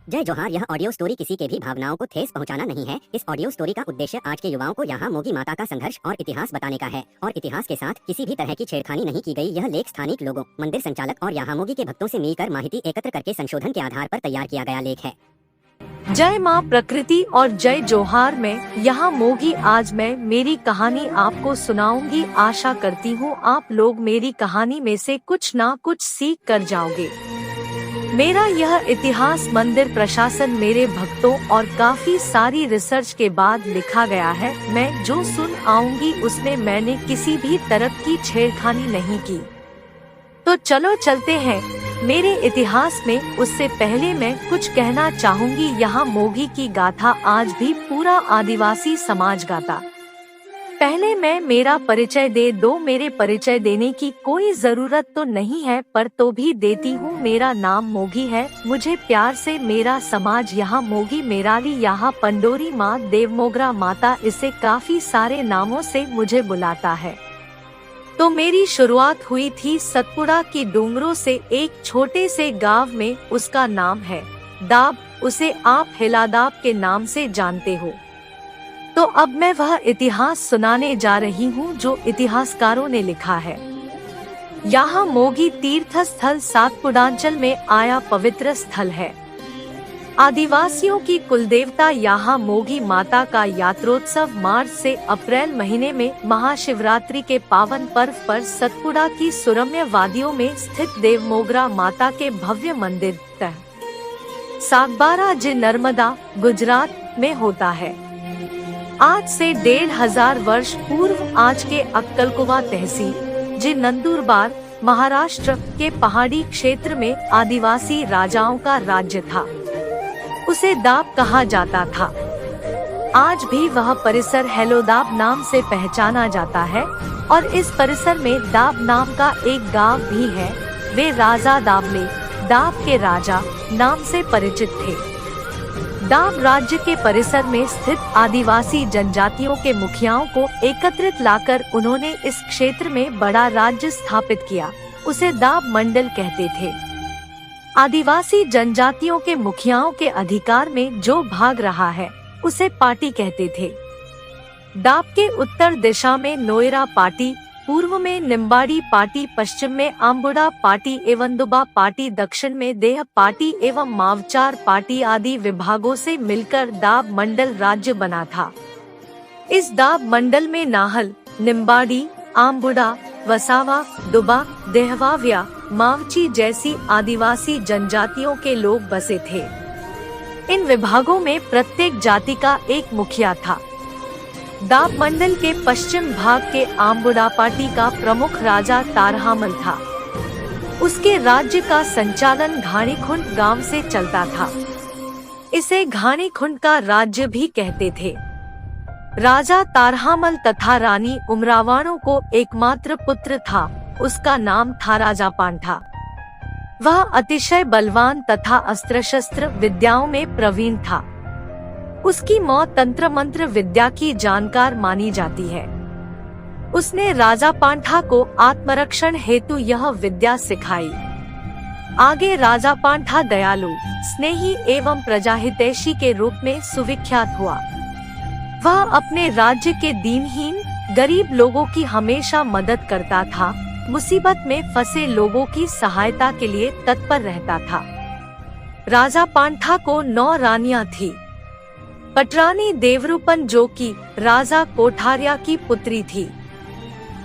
जय जोहार। यह ऑडियो स्टोरी किसी के भी भावनाओं को ठेस पहुंचाना नहीं है। इस ऑडियो स्टोरी का उद्देश्य आज के युवाओं को यहाँ मोगी माता का संघर्ष और इतिहास बताने का है और इतिहास के साथ किसी भी तरह की छेड़खानी नहीं की गई। यह लेख स्थानिक लोगों, मंदिर संचालक और यहाँ मोगी के भक्तों से मिलकर माहिती एकत्र करके संशोधन के आधार पर तैयार किया गया लेख है। जय माँ प्रकृति और जय जोहार। में यहाँ मोगी आज मैं मेरी कहानी आपको सुनाऊंगी। आशा करती हूँ आप लोग मेरी कहानी में से कुछ ना कुछ सीख कर जाओगे। मेरा यह इतिहास मंदिर प्रशासन, मेरे भक्तों और काफी सारी रिसर्च के बाद लिखा गया है। मैं जो सुन आऊंगी उसमें मैंने किसी भी तरह की छेड़खानी नहीं की। तो चलो चलते हैं मेरे इतिहास में। उससे पहले मैं कुछ कहना चाहूंगी। यहाँ मोगी की गाथा आज भी पूरा आदिवासी समाज गाता। पहले मैं मेरा परिचय दे दो। मेरे परिचय देने की कोई जरूरत तो नहीं है, पर तो भी देती हूँ। मेरा नाम मोगी है। मुझे प्यार से मेरा समाज यहाँ मोगी, मेराली, यहाँ पंडोरी माँ, देवमोगरा माता, इसे काफी सारे नामों से मुझे बुलाता है। तो मेरी शुरुआत हुई थी सतपुड़ा की डूंगरों से, एक छोटे से गांव में। उसका नाम है दाब। उसे आप हिलादाब के नाम से जानते हो। तो अब मैं वह इतिहास सुनाने जा रही हूँ जो इतिहासकारों ने लिखा है। यहाँ मोगी तीर्थ स्थल सातपुड़ांचल में आया पवित्र स्थल है। आदिवासियों की कुलदेवता यहाँ मोगी माता का यात्रोत्सव मार्च से अप्रैल महीने में महाशिवरात्रि के पावन पर्व पर सतपुड़ा की सुरम्य वादियों में स्थित देवमोगरा माता के भव्य मंदिर सागबारा जे नर्मदा, गुजरात में होता है। आज से 1500 वर्ष पूर्व आज के अक्कलकुवा तहसील जे नंदुरबार, महाराष्ट्र के पहाड़ी क्षेत्र में आदिवासी राजाओं का राज्य था। उसे दाब कहा जाता था। आज भी वह परिसर हेलोदाब नाम से पहचाना जाता है और इस परिसर में दाब नाम का एक गांव भी है। वे राजा दाबले, दाब के राजा नाम से परिचित थे। दाब राज्य के परिसर में स्थित आदिवासी जनजातियों के मुखियाओं को एकत्रित लाकर उन्होंने इस क्षेत्र में बड़ा राज्य स्थापित किया। उसे दाब मंडल कहते थे। आदिवासी जनजातियों के मुखियाओं के अधिकार में जो भाग रहा है उसे पाटी कहते थे। दाब के उत्तर दिशा में नोएरा पाटी, पूर्व में निम्बाड़ी पाटी, पश्चिम में आम्बुड़ा पाटी एवं दुबा पाटी, दक्षिण में देह पाटी एवं मावचार पाटी आदि विभागों से मिलकर दाब मंडल राज्य बना था। इस दाब मंडल में नाहल, निम्बाड़ी, आम्बुड़ा, वसावा, दुबा, देहवाव्या, मावची जैसी आदिवासी जनजातियों के लोग बसे थे। इन विभागों में प्रत्येक जाति का एक मुखिया था। दाब मंडल के पश्चिम भाग के आम्बुड़ा पाटी का प्रमुख राजा तारहामल था। उसके राज्य का संचालन घाणीखुंड गांव से चलता था। इसे घाणीखुंड का राज्य भी कहते थे। राजा तारहामल तथा रानी उमरावाणों को एकमात्र पुत्र था। उसका नाम था राजा पांठा। वह अतिशय बलवान तथा अस्त्र शस्त्र विद्याओं में प्रवीण था। उसकी मौत तंत्र मंत्र विद्या की जानकार मानी जाती है। उसने राजा पांठा को आत्मरक्षण हेतु यह विद्या सिखाई। आगे राजा पांठा दयालु, स्नेही एवं प्रजाहितैषी के रूप में सुविख्यात हुआ। वह अपने राज्य के दीनहीन गरीब लोगों की हमेशा मदद करता था। मुसीबत में फंसे लोगों की सहायता के लिए तत्पर रहता था। राजा पांठा को 9 रानियां थी। पटरानी देवरूपन जो कि राजा कोठारिया की पुत्री थी,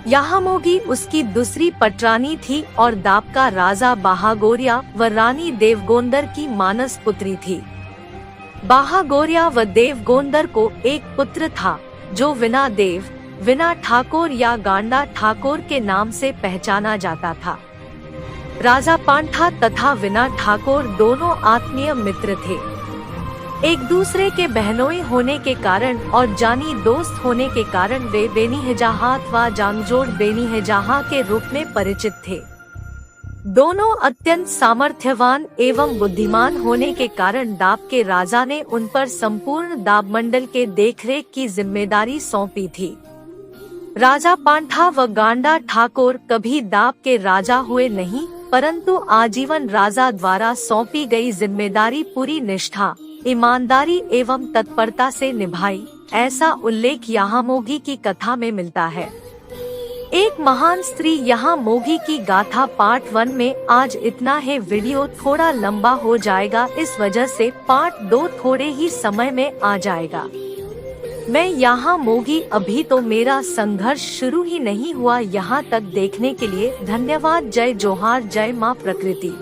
याहामोगी उसकी दूसरी पटरानी थी और दाब का राजा बाहागोरिया व रानी देवगोंदर की मानस पुत्री थी। बाहागोरिया व देवगोंदर को एक पुत्र था जो विना देव, विना ठाकुर या गांडा ठाकुर के नाम से पहचाना जाता था। राजा पांठा तथा विना ठाकुर दोनों आत्मीय मित्र थे। एक दूसरे के बहनोई होने के कारण और जानी दोस्त होने के कारण वे बेनीहजहा अथवा जांगजोड़ बेनीहजहा के रूप में परिचित थे। दोनों अत्यंत सामर्थ्यवान एवं बुद्धिमान होने के कारण दाब के राजा ने उन पर संपूर्ण दाब मंडल के देखरेख की जिम्मेदारी सौंपी थी। राजा पांठा व गांडा ठाकुर कभी दाब के राजा हुए नहीं, परंतु आजीवन राजा द्वारा सौंपी गई जिम्मेदारी पूरी निष्ठा, ईमानदारी एवं तत्परता से निभाई, ऐसा उल्लेख यहाँ मोघी की कथा में मिलता है। एक महान स्त्री यहाँ मोघी की गाथा पार्ट 1 में आज इतना है। वीडियो थोड़ा लंबा हो जाएगा, इस वजह से पार्ट 2 थोड़े ही समय में आ जाएगा। मैं यहाँ मोघी, अभी तो मेरा संघर्ष शुरू ही नहीं हुआ। यहाँ तक देखने के लिए धन्यवाद। जय जोहार, जय माँ प्रकृति।